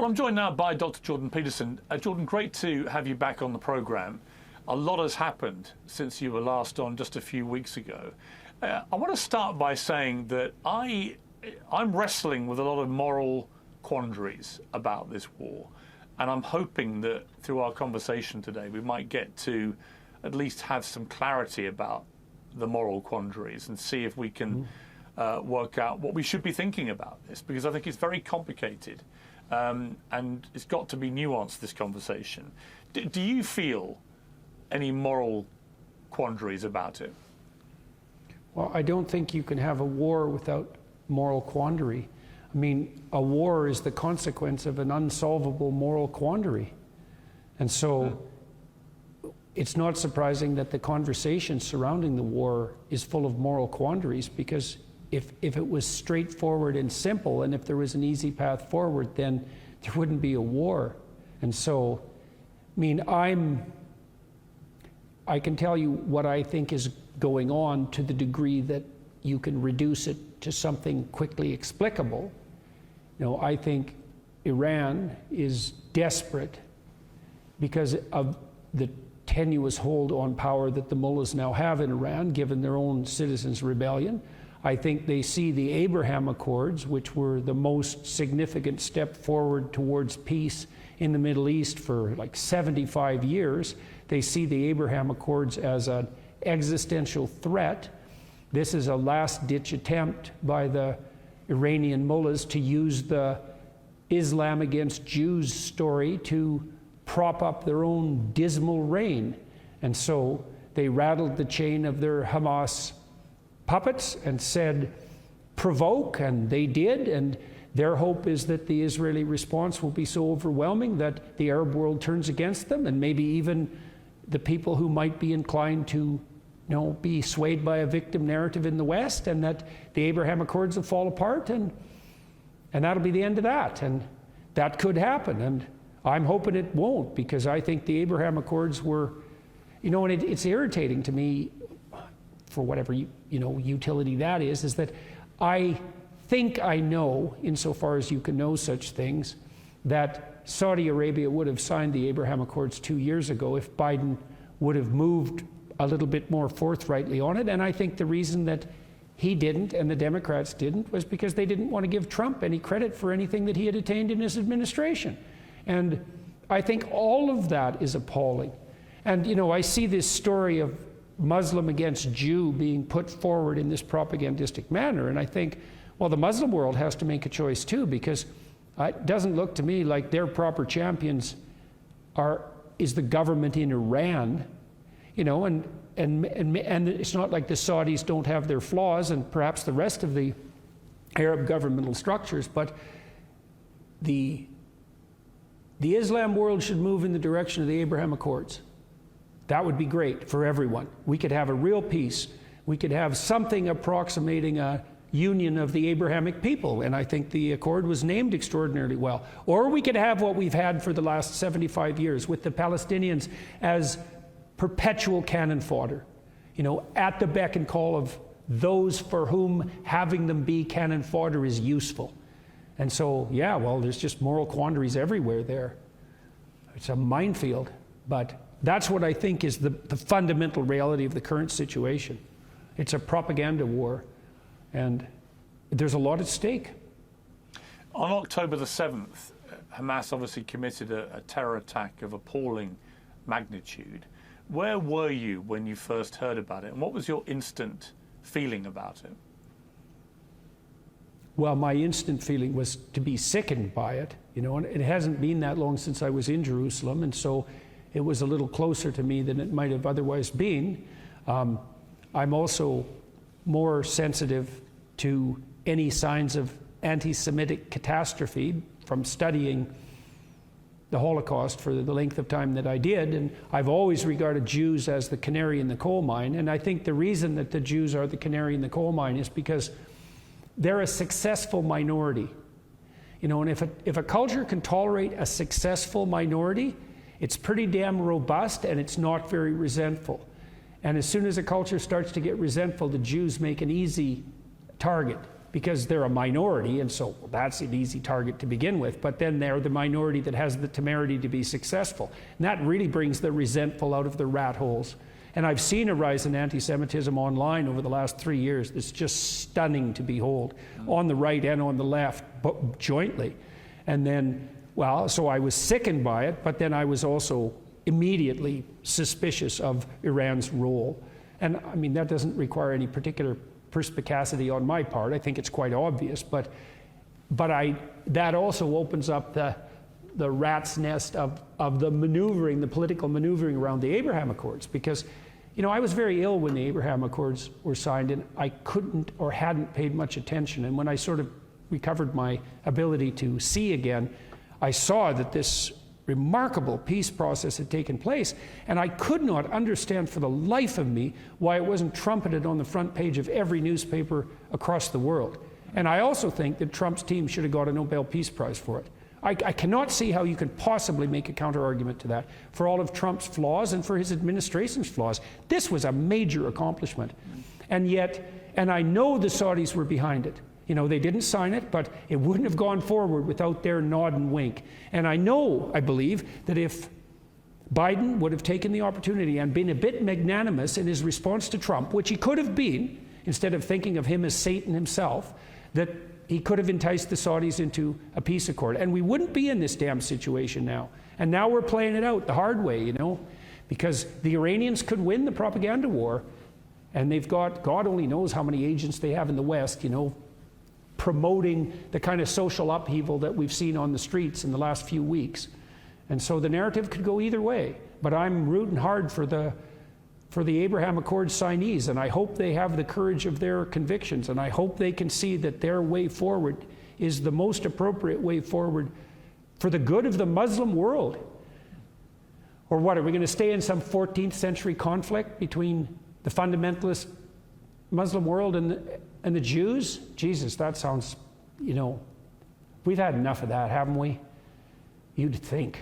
Well, I'm joined now by Dr. Jordan Peterson. Jordan, great to have you back on the programme. A lot has happened since you were last on just a few weeks ago. I want to start by saying that I'm wrestling with a lot of moral quandaries about this war. And I'm hoping that through our conversation today, we might get to at least have some clarity about the moral quandaries and see if we can work out what we should be thinking about this, because I think it's very complicated. And it's got to be nuanced, this conversation. Do you feel any moral quandaries about it? Well, I don't think you can have a war without moral quandary. I mean, a war is the consequence of an unsolvable moral quandary. And so it's not surprising that the conversation surrounding the war is full of moral quandaries, because if it was straightforward and simple, and if there was an easy path forward, then there wouldn't be a war. And so, I mean, I can tell you what I think is going on to the degree that you can reduce it to something quickly explicable. You know, I think Iran is desperate because of the tenuous hold on power that the mullahs now have in Iran, given their own citizens' rebellion. I think they see the Abraham Accords, which were the most significant step forward towards peace in the Middle East for like 75 years. They see the Abraham Accords as an existential threat. This is a last-ditch attempt by the Iranian mullahs to use the Islam against Jews story to prop up their own dismal reign. And so they rattled the chain of their Hamas puppets and said, provoke, and they did, and their hope is that the Israeli response will be so overwhelming that the Arab world turns against them, and maybe even the people who might be inclined to be swayed by a victim narrative in the West, and that the Abraham Accords will fall apart, and that'll be the end of that. And that could happen, and I'm hoping it won't, because I think the Abraham Accords were, and it's irritating to me, for whatever utility that is that I think I know, insofar as you can know such things, that Saudi Arabia would have signed the Abraham Accords 2 years ago if Biden would have moved a little bit more forthrightly on it. And I think the reason that he didn't and the Democrats didn't was because they didn't want to give Trump any credit for anything that he had attained in his administration. And I think all of that is appalling. And I see this story of Muslim against Jew being put forward in this propagandistic manner, and I think, well, the Muslim world has to make a choice too, because it doesn't look to me like their proper champions is the government in Iran, and it's not like the Saudis don't have their flaws, and perhaps the rest of the Arab governmental structures, but the Islam world should move in the direction of the Abraham Accords. That would be great for everyone. We could have a real peace. We could have something approximating a union of the Abrahamic people, and I think the accord was named extraordinarily well. Or we could have what we've had for the last 75 years with the Palestinians as perpetual cannon fodder, at the beck and call of those for whom having them be cannon fodder is useful. And so, yeah, well, there's just moral quandaries everywhere there. It's a minefield, but that's what I think is the fundamental reality of the current situation. It's a propaganda war, and there's a lot at stake. On October the 7th, Hamas obviously committed a terror attack of appalling magnitude. Where were you when you first heard about it, and what was your instant feeling about it? Well, my instant feeling was to be sickened by it, and it hasn't been that long since I was in Jerusalem, and so it was a little closer to me than it might have otherwise been. I'm also more sensitive to any signs of anti-Semitic catastrophe from studying the Holocaust for the length of time that I did, and I've always regarded Jews as the canary in the coal mine, and I think the reason that the Jews are the canary in the coal mine is because they're a successful minority. And if a culture can tolerate a successful minority, it's pretty damn robust, and it's not very resentful. And as soon as a culture starts to get resentful, the Jews make an easy target. because they're a minority, and so that's an easy target to begin with, but then they're the minority that has the temerity to be successful. And that really brings the resentful out of the rat holes. And I've seen a rise in anti-Semitism online over the last 3 years that's just stunning to behold, on the right and on the left, but jointly. And then, well, so I was sickened by it, but then I was also immediately suspicious of Iran's role. And I mean, that doesn't require any particular perspicacity on my part. I think it's quite obvious, but that also opens up the rat's nest of the maneuvering, the political maneuvering around the Abraham Accords, because, you know, I was very ill when the Abraham Accords were signed, and I couldn't or hadn't paid much attention. And when I sort of recovered my ability to see again, I saw that this remarkable peace process had taken place, and I could not understand for the life of me why it wasn't trumpeted on the front page of every newspaper across the world. And I also think that Trump's team should have got a Nobel Peace Prize for it. I cannot see how you can possibly make a counter-argument to that. For all of Trump's flaws and for his administration's flaws, this was a major accomplishment. And yet, and I know the Saudis were behind it. You know, they didn't sign it, but it wouldn't have gone forward without their nod and wink. And I believe, that if Biden would have taken the opportunity and been a bit magnanimous in his response to Trump, which he could have been, instead of thinking of him as Satan himself, that he could have enticed the Saudis into a peace accord. And we wouldn't be in this damn situation now. And now we're playing it out the hard way, you know, because the Iranians could win the propaganda war, and they've got, God only knows how many agents they have in the West, you know, promoting the kind of social upheaval that we've seen on the streets in the last few weeks. And so the narrative could go either way. But I'm rooting hard for the Abraham Accords signees, and I hope they have the courage of their convictions, and I hope they can see that their way forward is the most appropriate way forward for the good of the Muslim world. Or what, are we going to stay in some 14th century conflict between the fundamentalist Muslim world and the Jews? Jesus, that sounds, you know, we've had enough of that, haven't we? You'd think.